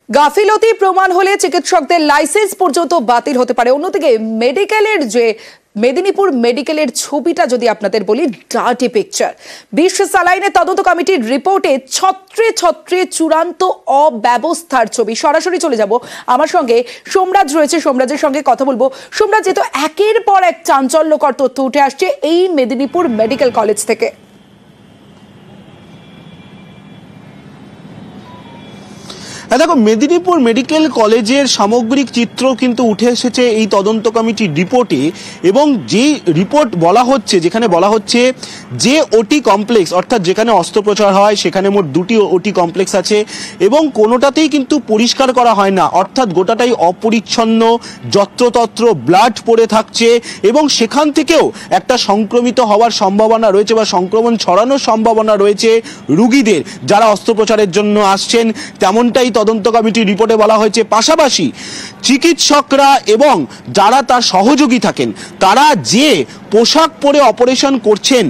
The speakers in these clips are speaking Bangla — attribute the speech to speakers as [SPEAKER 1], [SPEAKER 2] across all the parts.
[SPEAKER 1] গাফিলতি প্রমাণ হলে চিকিৎসকদের লাইসেন্স পর্যন্ত বাতিল হতে পারে। অন্যদিকে মেডিকেলের যে মেদিনীপুর মেডিকেলের ছবিটা যদি আপনাদের বলি, ডার্টি পিকচার। বিশ্ব স্যালাইনের তদন্ত কমিটির রিপোর্টে ছত্রে ছত্রে চূড়ান্ত অব্যবস্থার ছবি। সরাসরি চলে যাব, আমার সঙ্গে সোমরাজ রয়েছে, সোমরাজের সঙ্গে কথা বলবো। সোমরাজ, যেহেতু একের পর এক চাঞ্চল্যকর তথ্য উঠে আসছে এই মেদিনীপুর মেডিকেল কলেজ থেকে।
[SPEAKER 2] দেখো, মেদিনীপুর মেডিকেল কলেজের সামগ্রিক চিত্র কিন্তু উঠে এসেছে এই তদন্ত কমিটির রিপোর্টে, এবং যে রিপোর্ট বলা হচ্ছে, যেখানে বলা হচ্ছে যে ওটি কমপ্লেক্স, অর্থাৎ যেখানে অস্ত্রোপচার হয় সেখানে মোট 2টি ওটি কমপ্লেক্স আছে এবং কোনোটাতেই কিন্তু পরিষ্কার করা হয় না, অর্থাৎ গোটাটাই অপরিচ্ছন্ন, যত্রতত্র ব্লাড পড়ে থাকছে এবং সেখান থেকেও একটা সংক্রমিত হওয়ার সম্ভাবনা রয়েছে বা সংক্রমণ ছড়ানোর সম্ভাবনা রয়েছে রোগীদের যারা অস্ত্রোপচারের জন্য আসছেন, তেমনটাই তদন্ত কমিটির রিপোর্টে বলা হয়েছে। পাশাপাশি চিকিৎসকরা এবং যারা তার সহযোগী থাকেন তারা যে পোশাক পরে অপারেশন করছেন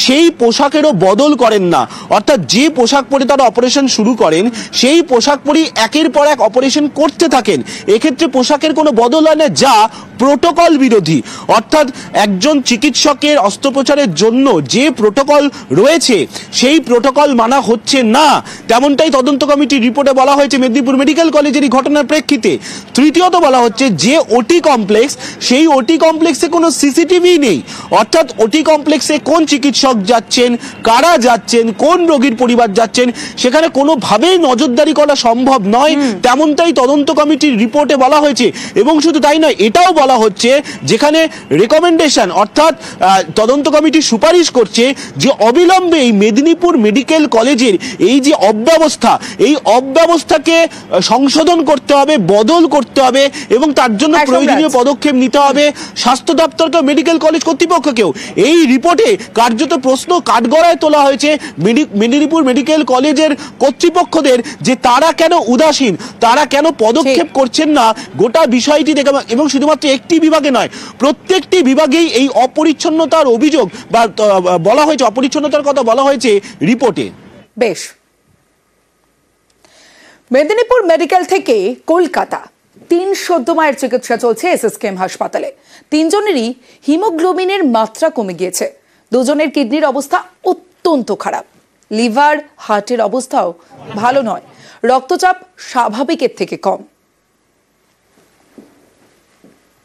[SPEAKER 2] সেই পোশাকেরও বদল করেন না, অর্থাৎ যে পোশাক পরে তারা অপারেশন শুরু করেন সেই পোশাক পরেই একের পর এক অপারেশন করতে থাকেন। এক্ষেত্রে পোশাকের কোনো বদল হয় না, যা প্রোটোকল বিরোধী। অর্থাৎ একজন চিকিৎসকের অস্ত্রোপচারের জন্য যে প্রোটোকল রয়েছে সেই প্রোটোকল মানা হচ্ছে না, তেমনটাই তদন্ত কমিটির রিপোর্টে বলা হয়েছে মেদিনীপুর মেডিকেল কলেজের এই ঘটনার প্রেক্ষিতে। তৃতীয়ত বলা হচ্ছে যে ওটি কমপ্লেক্স, সেই ওটি কমপ্লেক্সে কোনো সিসিটিভি নেই, অর্থাৎ ওটি কমপ্লেক্সে কোন চিকিৎসক যাচ্ছেন, কারা যাচ্ছেন, কোন রোগীর পরিবার যাচ্ছেন, সেখানে কোনোভাবেই নজরদারি করা সম্ভব নয়, তেমনটাই তদন্ত কমিটির রিপোর্টে বলা হয়েছে। এবং শুধু তাই নয়, এটাও বলা হচ্ছে যেখানে রেকমেন্ডেশন, অর্থাৎ তদন্ত কমিটি সুপারিশ করছে যে অবিলম্বে এই মেদিনীপুর মেডিকেল কলেজের এই যে অব্যবস্থা, এই অব্যবস্থাকে সংশোধন করতে হবে, বদল করতে হবে এবং তার জন্য প্রয়োজনীয় পদক্ষেপ নিতে হবে স্বাস্থ্য দপ্তরকে, মেডিকেল কলেজ কর্তৃপক্ষকেও। এই রিপোর্টে কার্যত প্রশ্ন কাঠগড়ায় তোলা হয়েছে মেদিনীপুর মেডিকেল কলেজের কর্তৃপক্ষদের যে তারা কেন উদাসীন, তারা কেন পদক্ষেপ করছেন না গোটা বিষয়টি দেখে। এবং শুধুমাত্র একটি বিভাগে নয়, প্রত্যেকটি বিভাগেই এই অপরিচ্ছন্নতার অভিযোগ বা বলা হয়েছে, অপরিচ্ছন্নতার কথা বলা হয়েছে রিপোর্টে।
[SPEAKER 1] বেশ, মেদিনীপুর মেডিকেল থেকে কলকাতা 3 সদ্য মায়ের চিকিৎসা চলছে এসএসকেএম হাসপাতালে। 3 জনেরই হিমোগ্লোবিনের মাত্রা কমে গিয়েছে। 2 জনের কিডনির অবস্থা অত্যন্ত খারাপ, লিভার হার্টের অবস্থাও ভালো নয়, রক্তচাপ স্বাভাবিকের থেকে কম।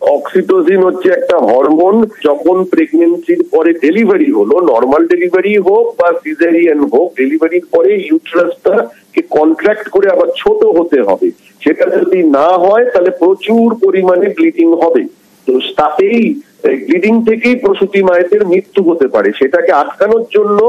[SPEAKER 3] অক্সিটোসিন হচ্ছে একটা হরমোন। যখন প্রেগন্যান্সির পরে ডেলিভারি হলো, নর্মাল ডেলিভারি হোক বা সিজারিয়ান হোক, ডেলিভারির পরে ইউটেরাসটাকে কন্ট্রাক্ট করে আবার ছোট হতে হবে। সেটা যদি না হয় তাহলে প্রচুর পরিমাণে ব্লিডিং হবে। তো তাতেই ব্লিডিং থেকেই প্রসূতি মায়েদের মৃত্যু হতে পারে। সেটাকে আটকানোর জন্য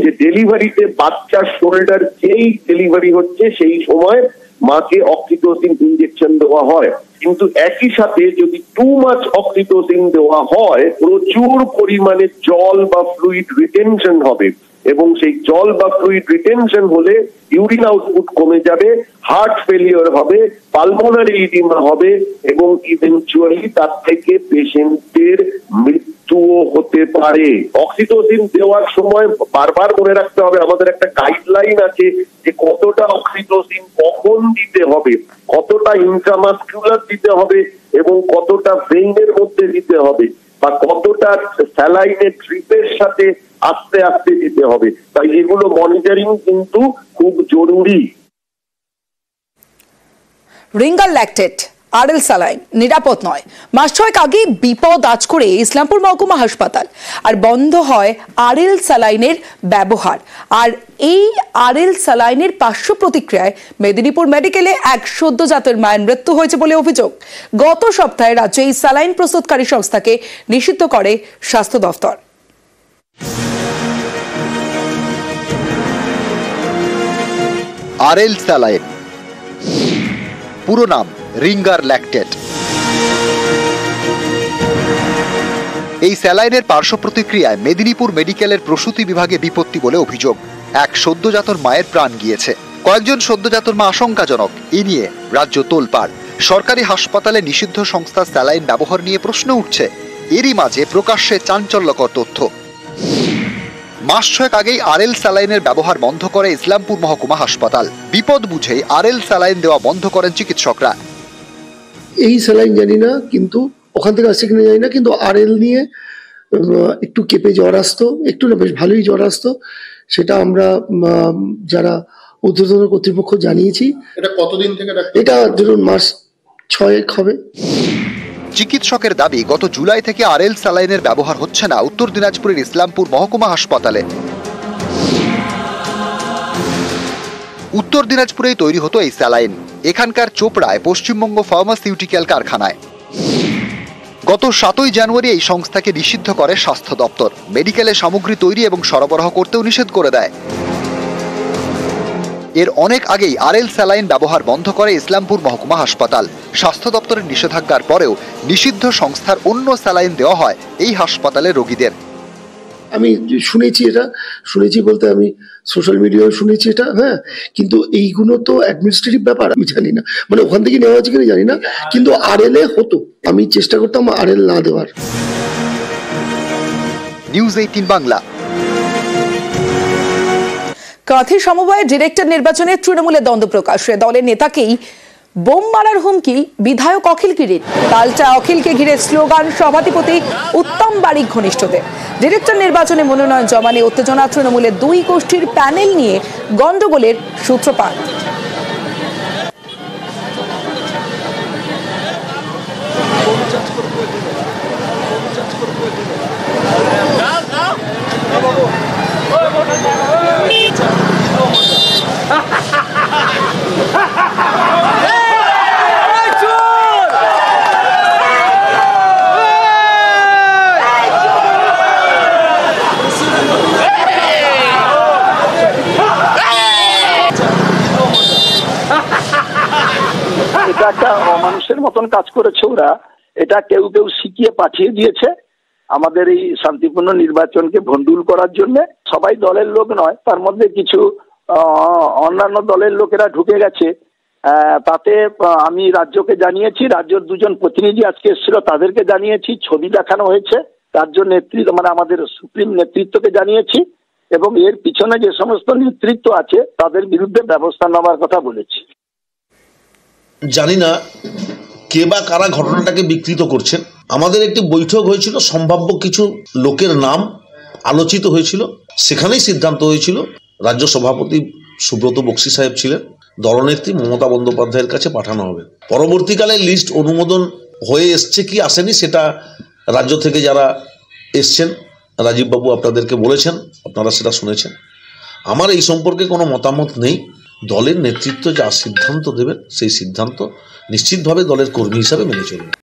[SPEAKER 3] যে ডেলিভারিতে বাচ্চার শোল্ডার যেই ডেলিভারি হচ্ছে সেই সময় মাকে অক্সিটোসিন ইনজেকশন দেওয়া হয়। কিন্তু একই সাথে যদি টু মাচ অক্সিটোসিন দেওয়া হয়, প্রচুর পরিমাণে জল বা ফ্লুইড রিটেনশন হবে এবং সেই জল বা ফ্লুইড রিটেনশন হলে ইউরিন আউটপুট কমে যাবে, হার্ট ফেলিওর হবে, পালমোনারি ইডিমা হবে এবং ইভেনচুয়ালি তার থেকে পেশেন্টের মৃত্যুও হতে পারে। অক্সিটোসিন দেওয়ার সময় বারবার মনে রাখতে হবে, আমাদের একটা গাইডলাইন আছে যে কতটা অক্সিটোসিন কখন দিতে হবে, কতটা ইন্ট্রামাসকুলার দিতে হবে এবং কতটা ভেইনের মধ্যে দিতে হবে বা কতটা স্যালাইনের ড্রিপের সাথে আস্তে আস্তে দিতে হবে। তাই এগুলো মনিটরিং কিন্তু খুব জরুরি।
[SPEAKER 1] রিঙ্গার ল্যাকটেট, আরএল স্যালাইন নিরাপদ নয়। মাস 6 আগে বিপদ আজ করে ইসলামপুর মহকুমা হাসপাতাল, আর বন্ধ হয় আরএল স্যালাইনের ব্যবহার। আর এই আরএল স্যালাইনের পার্শ্ব প্রতিক্রিয়ায় মেদিনীপুর মেডিকেলে এক সদ্যজাতের মায়ের মৃত্যু হয়েছে বলে অভিযোগ। গত সপ্তাহে রাজ্যে এই স্যালাইন প্রস্তুতকারী সংস্থাকে নিষিদ্ধ করে স্বাস্থ্য দফতর।
[SPEAKER 4] আরএল স্যালাইন, পুরো নাম রিঙ্গার ল্যাকটেট। এই স্যালাইনের পার্শ্ব প্রতিক্রিয়ায় মেদিনীপুর মেডিকেলের প্রসূতি বিভাগে বিপত্তি বলে অভিযোগ। এক সদ্যজাতর মায়ের প্রাণ গিয়েছে, কয়েকজন সদ্যজাতর মা আশঙ্কাজনক। এ নিয়ে রাজ্য তোলপাড়। সরকারি হাসপাতালে নিষিদ্ধ সংস্থা স্যালাইন ব্যবহার নিয়ে প্রশ্ন উঠছে। এরই মাঝে প্রকাশ্যে চাঞ্চল্যকর তথ্য। মাস 6 আগেই আরএল স্যালাইনের ব্যবহার বন্ধ করে ইসলামপুর মহকুমা হাসপাতাল। বিপদ বুঝেই আরএল স্যালাইন দেওয়া বন্ধ করেন চিকিৎসকরা।
[SPEAKER 5] এই স্যালাইন জানি না, কিন্তু ওখান থেকে আসছে কিনা জানি না, কিন্তু আরএল নিয়ে একটু কেঁপে জ্বর আসতো, একটু না বেশ ভালোই জ্বর আসতো। সেটা আমরা যারা ঊর্ধ্বতন কর্তৃপক্ষ জানিয়েছি।
[SPEAKER 6] এটা কতদিন থেকে?
[SPEAKER 5] এটা ধরুন মাস 6 হবে।
[SPEAKER 4] চিকিৎসকের দাবি, গত জুলাই থেকে আরএল স্যালাইনের ব্যবহার হচ্ছে না উত্তর দিনাজপুরের ইসলামপুর মহকুমা হাসপাতালে। উত্তর দিনাজপুরেই তৈরি হতো এই স্যালাইন, এখানকার চোপড়ায় পশ্চিমবঙ্গ ফার্মাসিউটিক্যাল কারখানায়। গত 7ই জানুয়ারি এই সংস্থাকে নিষিদ্ধ করে স্বাস্থ্য দপ্তর। মেডিকেলে সামগ্রী তৈরি এবং সরবরাহ করতেও নিষেধ করে দেয়। এর অনেক আগেই আরএল স্যালাইন ব্যবহার বন্ধ করে ইসলামপুর মহকুমা হাসপাতাল। স্বাস্থ্য দপ্তরের নিষেধাজ্ঞার পরেও নিষিদ্ধ সংস্থার অন্য স্যালাইন দেওয়া হয় এই হাসপাতালে রোগীদের।
[SPEAKER 5] আমি শুনেছি, এটা শুনেছি বলতে আমি সোশ্যাল মিডিয়ায় শুনেছি এটা, হ্যাঁ, কিন্তু এইগুলো তো অ্যাডমিনিস্ট্রেটিভ ব্যাপার, আমি জানি না, মানে ওখান থেকে নেওয়া হচ্ছে কিনা জানি না, কিন্তু আরএল এ হতো। আমি চেষ্টা করতাম আরএল না দেওয়ার।
[SPEAKER 4] নিউজ 18 বাংলা।
[SPEAKER 1] কাঁথি সমবায়ের ডিরেক্টর নির্বাচনে তৃণমূলের দ্বন্দ্ব প্রকাশে দলের নেতাকেই বোম মারার হুমকি বিধায়ক অখিল গিরির। পাল্টা অখিলকে ঘিরে স্লোগান সভাধিপতি উত্তম বারিক ঘনিষ্ঠদের। ডিরেক্টর নির্বাচনে মনোনয়ন জমা নিয়ে উত্তেজনা, তৃণমূলের 2 গোষ্ঠীর প্যানেল নিয়ে গন্ডগোলের সূত্রপাত।
[SPEAKER 7] এটা একটা অমানুষের মতন কাজ করেছে ওরা। এটা কেউ কেউ শিখিয়ে পাঠিয়ে দিয়েছে আমাদের এই শান্তিপূর্ণ নির্বাচনকে ভণ্ডুল করার জন্য। সবাই দলের লোক নয়, তার মধ্যে কিছু অন্যান্য দলের লোকেরা ঢুকে গেছে। তাতে আমি রাজ্যকে জানিয়েছি, রাজ্যের 2 জন প্রতিনিধি আজকে এসেছিল, তাদেরকে জানিয়েছি, ছবি দেখানো হয়েছে, রাজ্য নেতৃত্ব মানে আমাদের সুপ্রিম নেতৃত্বকে জানিয়েছি, এবং এর পিছনে যে সমস্ত নেতৃত্ব আছে তাদের বিরুদ্ধে ব্যবস্থা নেওয়ার কথা বলেছি।
[SPEAKER 8] জানি না কে বা কারা ঘটনাটাকে বিকৃত করছেন। আমাদের একটি বৈঠক হয়েছিল, সম্ভাব্য কিছু লোকের নাম আলোচিত হয়েছিল, সেখানেই সিদ্ধান্ত হয়েছিল রাজ্য সভাপতি সুব্রত বক্সী সাহেব ছিলেন, দলনেত্রী মমতা বন্দ্যোপাধ্যায়ের কাছে পাঠানো হবে। পরবর্তীকালে লিস্ট অনুমোদন হয়ে এসছে কি আসেনি সেটা রাজ্য থেকে যারা এসছেন রাজীববাবু আপনাদেরকে বলেছেন, আপনারা সেটা শুনেছেন। আমার এই সম্পর্কে কোনো মতামত নেই। দলের নেতৃত্ব যা সিদ্ধান্ত দেবেন সেই সিদ্ধান্ত নিশ্চিতভাবে দলের কর্মী হিসাবে মেনে চলবে।